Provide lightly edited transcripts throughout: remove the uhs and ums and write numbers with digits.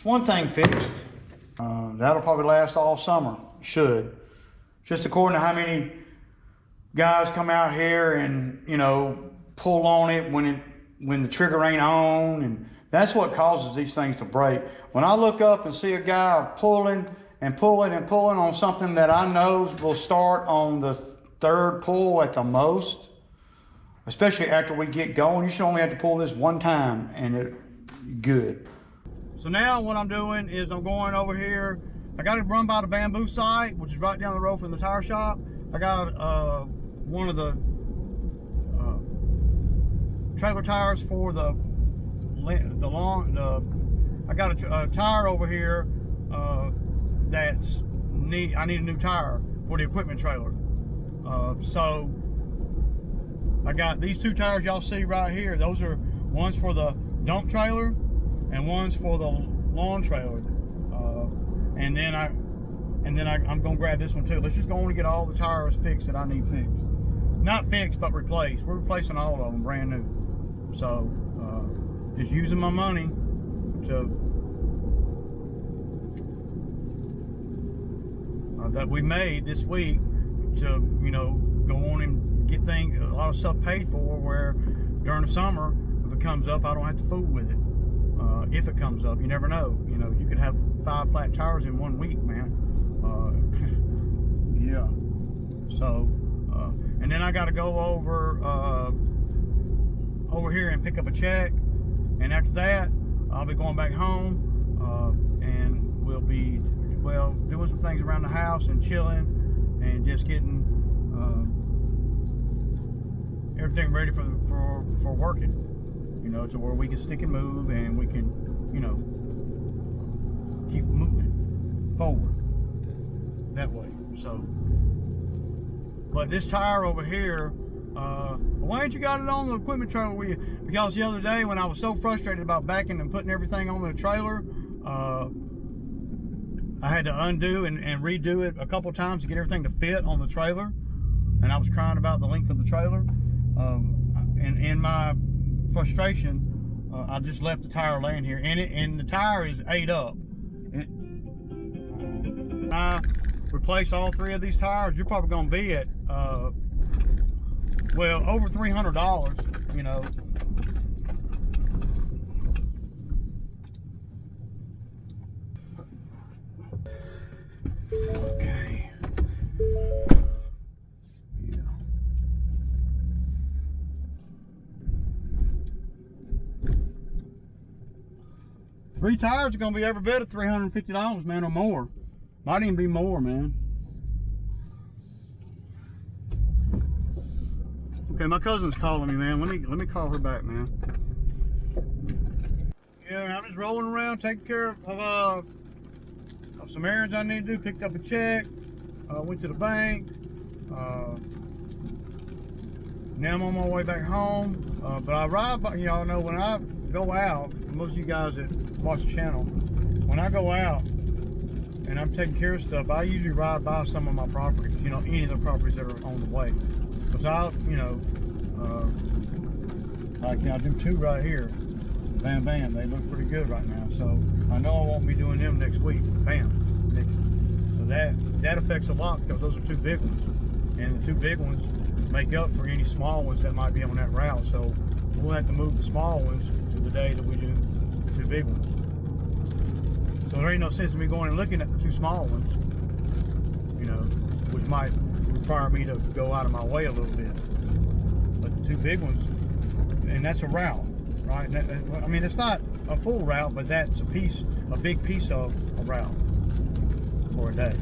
one thing fixed. That'll probably last all summer. Should. Just according to how many guys come out here and, you know, pull on it when the trigger ain't on, and that's what causes these things to break. When I look up and see a guy pulling and pulling and pulling on something that I know will start on the third pull at the most, especially after we get going, you should only have to pull this one time and it's good. So now what I'm doing is I'm going over here. I got to run by the bamboo site, which is right down the road from the tire shop. I got one of the trailer tires for I got a tire over here I need a new tire for the equipment trailer. So I got these two tires y'all see right here. Those are ones for the dump trailer and one's for the lawn trailer. And then I'm gonna grab this one too. Let's just go on and get all the tires fixed that I need fixed. Not fixed, but replaced. We're replacing all of them brand new. So just using my money that we made this week to, you know, go on and get a lot of stuff paid for, where during the summer, if it comes up, I don't have to fool with it. If it comes up, you never know. You know, you could have 5 flat tires in 1 week, man. Yeah. So, and then I got to go over here and pick up a check, and after that, I'll be going back home, and we'll be doing some things around the house and chilling and just getting everything ready for working, you know, to where we can stick and move, and we can, you know, keep moving forward that way. So, but this tire over here, why ain't you got it on the equipment trailer with you? Because the other day when I was so frustrated about backing and putting everything on the trailer, I had to undo and redo it a couple times to get everything to fit on the trailer, and I was crying about the length of the trailer. And in my frustration, I just left the tire laying here, and the tire is ate up. I replace all 3 of these tires, you're probably going to be at over $300, you know. Okay. Yeah. Three tires are gonna be every bit of $350, man, or more. Might even be more, man. Okay, my cousin's calling me, man. Let me call her back, man. Yeah, I'm just rolling around, taking care of some errands I need to do. Picked up a check, went to the bank. Now I'm on my way back home. But I ride by, y'all know when I go out, most of you guys that watch the channel, when I go out and I'm taking care of stuff, I usually ride by some of my properties, you know, any of the properties that are on the way. Because I'll, you know, like I do 2 right here. Bam, bam, they look pretty good right now. So I know I won't be doing them next week. Bam. So that affects a lot, because those are 2 big ones. And the 2 big ones make up for any small ones that might be on that route. So we'll have to move the small ones to the day that we do the 2 big ones. So there ain't no sense in me going and looking at the 2 small ones, you know, which might require me to go out of my way a little bit. But the 2 big ones, and that's a route, right? I mean, it's not a full route, but that's a big piece of a route for a day.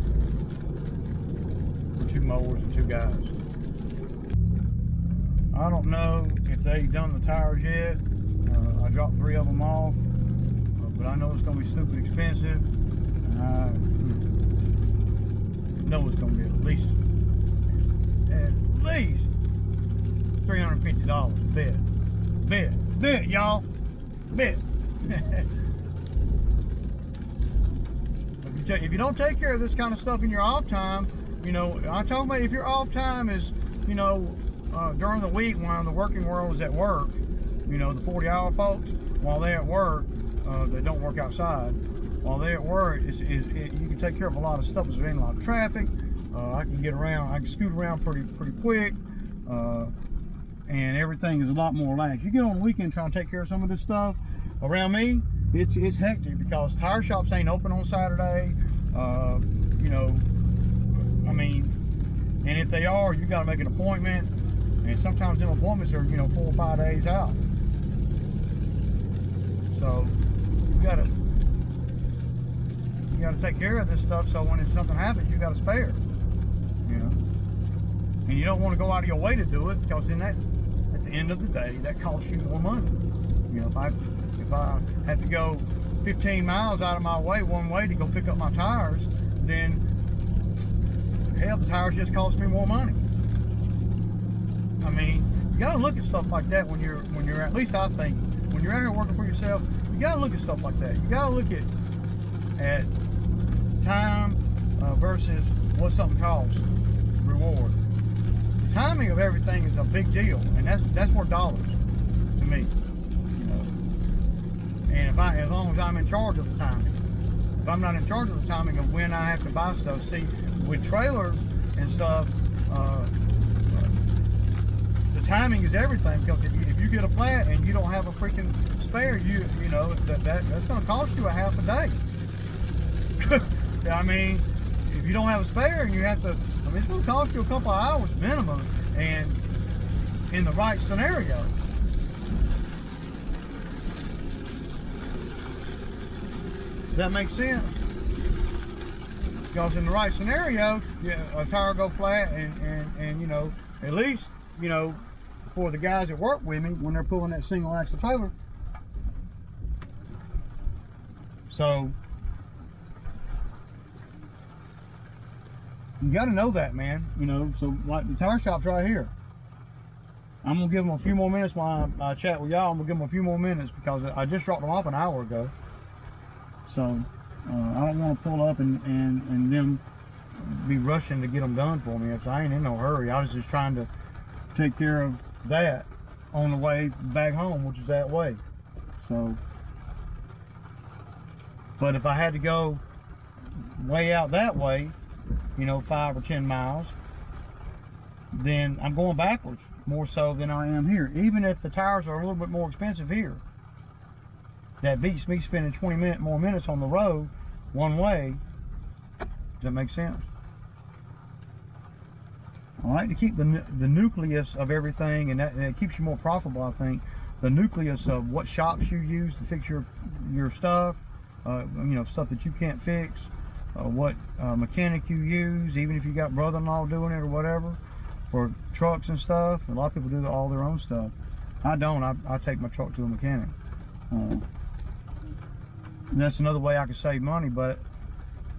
For 2 mowers and 2 guys. I don't know if they've done the tires yet. I dropped 3 of them off, but I know it's going to be stupid expensive. I know it's going to be at least $350. Bet, y'all. Bet. If you don't take care of this kind of stuff in your off time, you know, I'm talking about if your off time is, you know, during the week when the working world is at work, you know, the 40-hour folks, while they're at work, they don't work outside, while they're at work, you can take care of a lot of stuff. There's ain't a lot of traffic. I can get around. I can scoot around pretty quick, and everything is a lot more relaxed. You get on the weekend trying to take care of some of this stuff around me. It's hectic because tire shops ain't open on Saturday. You know, I mean, and if they are, you got to make an appointment, and sometimes them appointments are 4 or 5 days out. So you gotta take care of this stuff, so when something happens, you got a spare, and you don't want to go out of your way to do it, because then that, at the end of the day, that costs you more money. If I have to go 15 miles out of my way one way to go pick up my tires, then hell, the tires just cost me more money. I mean, you got to look at stuff like that when you're at least I think when you're out here working for yourself, you got to look at stuff like that. You got to look at time versus what something costs, reward. The timing of everything is a big deal, and that's worth dollars to me. And as long as I'm in charge of the timing. If I'm not in charge of the timing of when I have to buy stuff, see, with trailers and stuff, the timing is everything, because if you get a flat and you don't have a freaking spare, that's going to cost you a half a day. I mean, if you don't have a spare and you have to, it's going to cost you a couple of hours minimum, and in the right scenario. Does that make sense? Because in the right scenario, a tire go flat, and at least, for the guys that work with me when they're pulling that single axle trailer. So you got to know that, man. So like the tire shop's right here. I'm gonna give them a few more minutes while I chat with y'all. I'm gonna give them a few more minutes because I just dropped them off an hour ago. So I don't want to pull up and them be rushing to get them done for me. So I ain't in no hurry. I was just trying to take care of that on the way back home, which is that way. So, but if I had to go way out that way, 5 or 10 miles, then I'm going backwards more so than I am here. Even if the tires are a little bit more expensive here, that beats me spending 20 more minutes on the road one way. Does that make sense? I like to keep the nucleus of everything, and that keeps you more profitable, I think. The nucleus of what shops you use to fix your stuff, stuff that you can't fix, what mechanic you use, even if you got brother-in-law doing it or whatever, for trucks and stuff. A lot of people do all their own stuff. I don't. I take my truck to a mechanic. And that's another way I could save money, but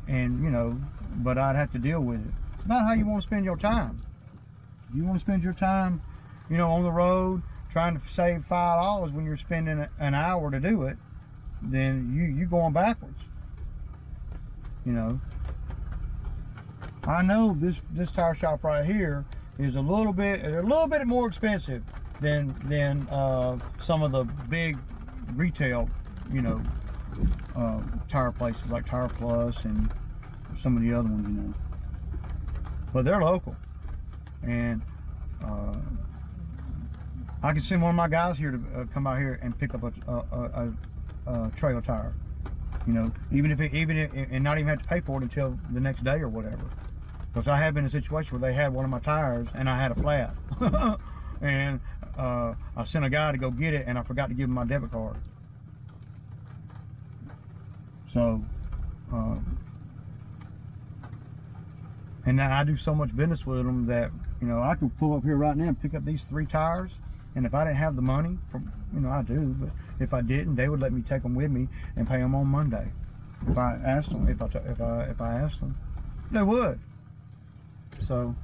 I'd have to deal with it. It's about how you want to spend your time. If you want to spend your time, on the road trying to save $5 when you're spending an hour to do it, then you going backwards. I know this tire shop right here is a little bit more expensive than some of the big retail, tire places like Tire Plus and some of the other ones, but they're local, and I can send one of my guys here to come out here and pick up a trailer tire, even if and not even have to pay for it until the next day or whatever. Because I have been in a situation where they had one of my tires and I had a flat, and I sent a guy to go get it, and I forgot to give him my debit card. So, and now I do so much business with them that, I could pull up here right now and pick up these 3 tires, and if I didn't have the money, I do, but if I didn't, they would let me take them with me and pay them on Monday. If I asked them, if I asked them, they would. So,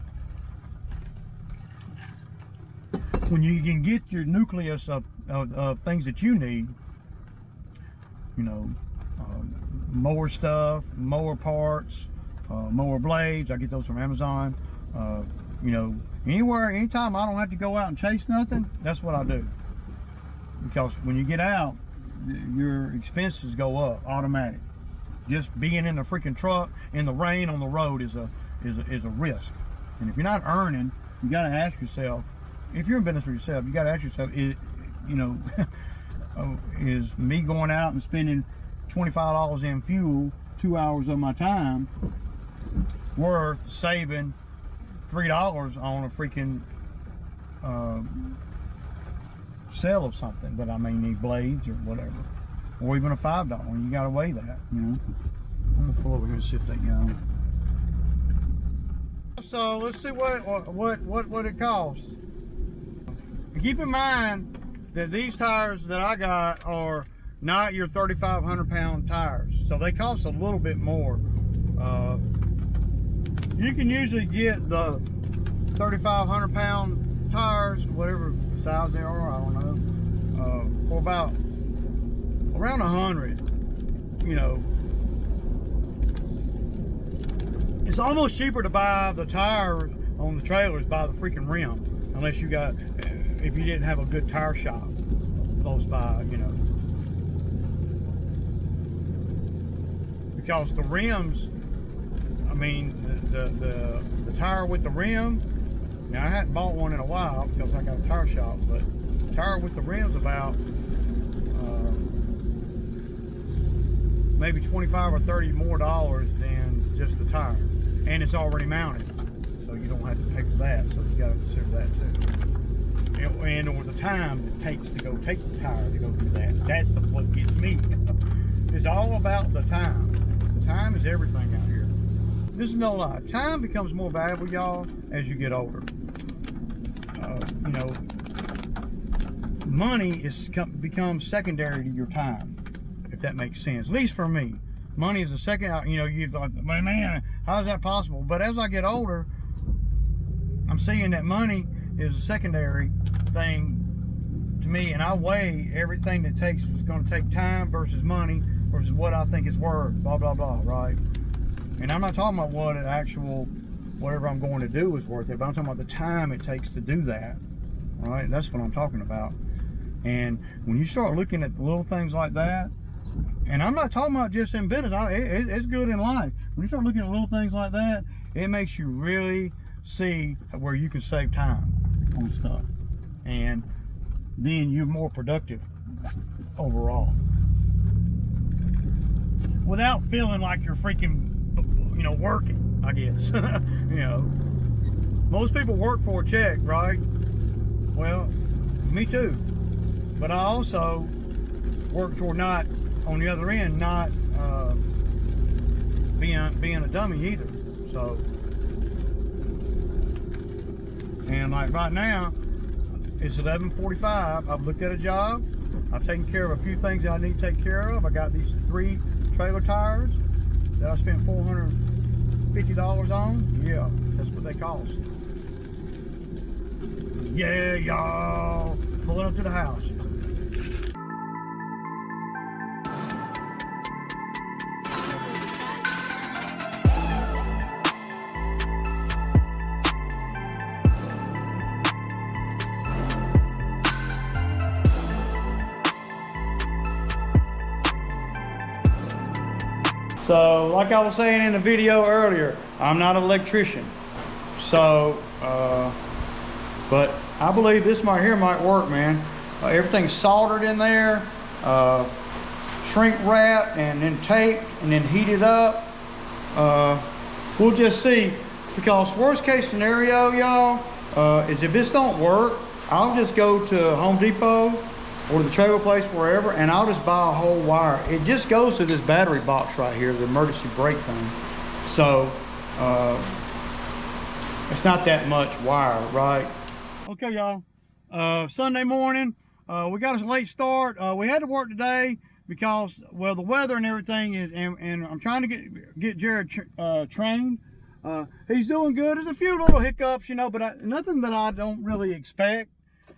when you can get your nucleus of things that you need, mower stuff, mower parts, mower blades. I get those from Amazon. Anytime I don't have to go out and chase nothing, that's what I do. Because when you get out, your expenses go up automatic. just being in the freaking truck in the rain on the road is a risk. And if you're not earning, you got to ask yourself, if you're in business for yourself, you got to ask yourself, is me going out and spending $25 in fuel, 2 hours of my time, worth saving $3 on a freaking sale of something that I may need, blades or whatever, or even a $5. You got to weigh that, you know. I'm gonna pull over here and see if they go. So let's see what it costs. Keep in mind that these tires that I got are not your 3,500 pound tires, so they cost a little bit more. You can usually get the 3,500 pound tires, whatever size they are, I don't know, for about around 100. You know, it's almost cheaper to buy the tires on the trailers by the freaking rim, unless you got, if you didn't have a good tire shop close by, you know. Because the rims, I mean, the tire with the rim, now I hadn't bought one in a while because I got a tire shop, but the tire with the rim's about maybe 25 or 30 more dollars than just the tire, and it's already mounted, so you don't have to pay for that. So you got to consider that too, and or the time it takes to go take the tire to go do that. That's what gets me. It's all about the time. The time is everything out here. This is no lie. Time becomes more valuable, y'all, as you get older. You know, money becomes secondary to your time, if that makes sense. At least for me, money is a second. You know, you're like, man, how is that possible? But as I get older, I'm seeing that money is a secondary thing to me, and I weigh everything that it's going to take time versus money versus what I think it's worth. Blah blah blah. Right? And I'm not talking about what an actual whatever I'm going to do is worth it, but I'm talking about the time it takes to do that. Right? That's what I'm talking about. And when you start looking at the little things like that, and I'm not talking about just in business, it's good in life. When you start looking at little things like that, it makes you really see where you can save time on stuff, and then you're more productive overall without feeling like you're freaking, you know, working, I guess. You know, most people work for a check, right? Well, me too, but I also work toward not, on the other end, not being a dummy either. So, and like right now, it's 11:45. I've looked at a job. I've taken care of a few things that I need to take care of. I got these 3 trailer tires that I spent $450 on. Yeah, that's what they cost. Yeah, y'all. Pulling up to the house. So, like I was saying in the video earlier, I'm not an electrician. So, but I believe this right here might work, man. Everything's soldered in there, shrink wrapped, and then taped, and then heated up. We'll just see, because worst case scenario, y'all, is if this don't work, I'll just go to Home Depot or the trailer place, wherever, and I'll just buy a whole wire. It just goes to this battery box right here, the emergency brake thing. So it's not that much wire, right? Okay, y'all. Sunday morning, we got a late start. We had to work today because, well, the weather and everything is, and I'm trying to get Jared trained. He's doing good. There's a few little hiccups, you know, but nothing that I don't really expect.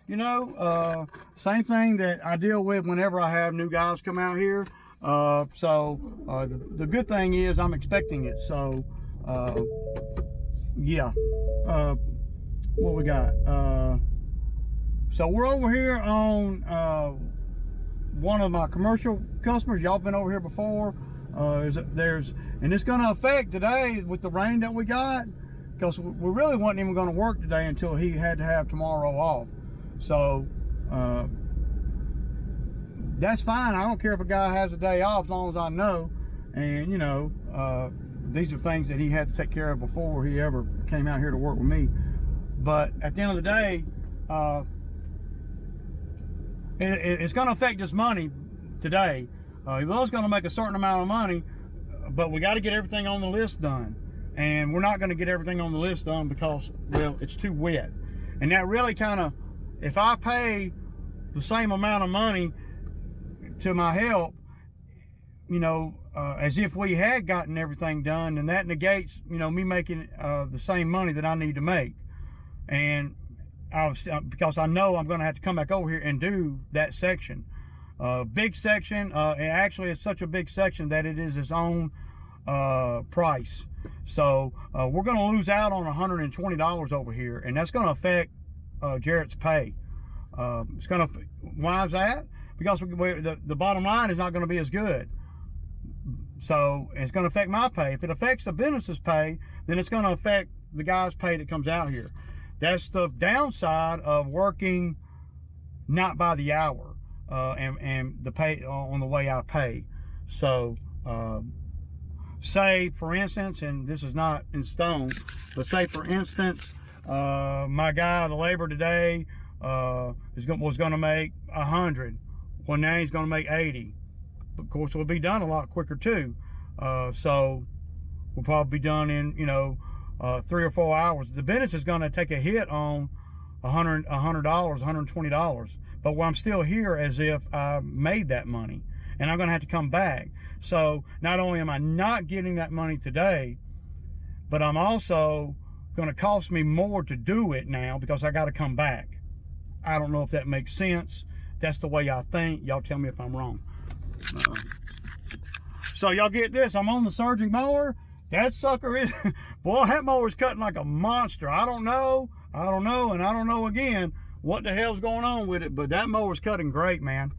You know, same thing that I deal with whenever I have new guys come out here. The good thing is I'm expecting it. So, yeah. What we got? So we're over here on one of my commercial customers. Y'all been over here before. And it's going to affect today with the rain that we got, because we really wasn't even going to work today until he had to have tomorrow off. So that's fine. I don't care if a guy has a day off as long as I know. And you know, these are things that he had to take care of before he ever came out here to work with me. But at the end of the day, it's going to affect his money today. He was going to make a certain amount of money, but we got to get everything on the list done. And we're not going to get everything on the list done because, well, it's too wet. And that really kind of, if I pay the same amount of money to my help, you know, as if we had gotten everything done, and that negates, you know, me making the same money that I need to make. And because I know I'm going to have to come back over here and do that section. Big section, and actually it's such a big section that it is its own price. So we're going to lose out on $120 over here, and that's going to affect Jarrett's pay. It's going to, why is that? Because the bottom line is not going to be as good. So it's going to affect my pay. If it affects the business's pay, then it's going to affect the guy's pay that comes out here. That's the downside of working not by the hour, and the pay on the way I pay. So say for instance, and this is not in stone, but say for instance, my guy, the labor today, was going to make 100. Well, now he's going to make 80. Of course, it'll be done a lot quicker too. So we'll probably be done in, you know, 3 or 4 hours. The business is going to take a hit on $100, $120, but I'm still here as if I made that money, and I'm going to have to come back. So not only am I not getting that money today, but I'm also going to cost me more to do it now because I got to come back. I don't know if that makes sense. That's the way I think. Y'all tell me if I'm wrong. So y'all get this, I'm on the surging mower. That sucker is, boy, that mower's cutting like a monster. I don't know, and I don't know again what the hell's going on with it, but that mower's cutting great, man.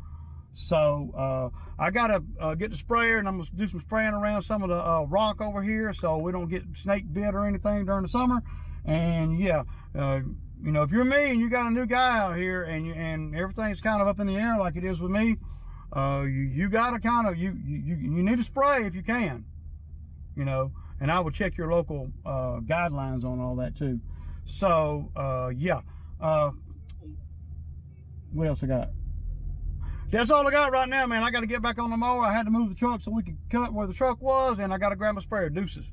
So I gotta get the sprayer, and I'm gonna do some spraying around some of the rock over here so we don't get snake bit or anything during the summer. And yeah, you know, if you're me and you got a new guy out here and everything's kind of up in the air like it is with me, you gotta kind of, you need to spray if you can, you know, and I would check your local guidelines on all that too. So yeah, what else I got? That's all I got right now, man. I got to get back on the mower. I had to move the truck so we could cut where the truck was, and I got to grab my sprayer. Deuces.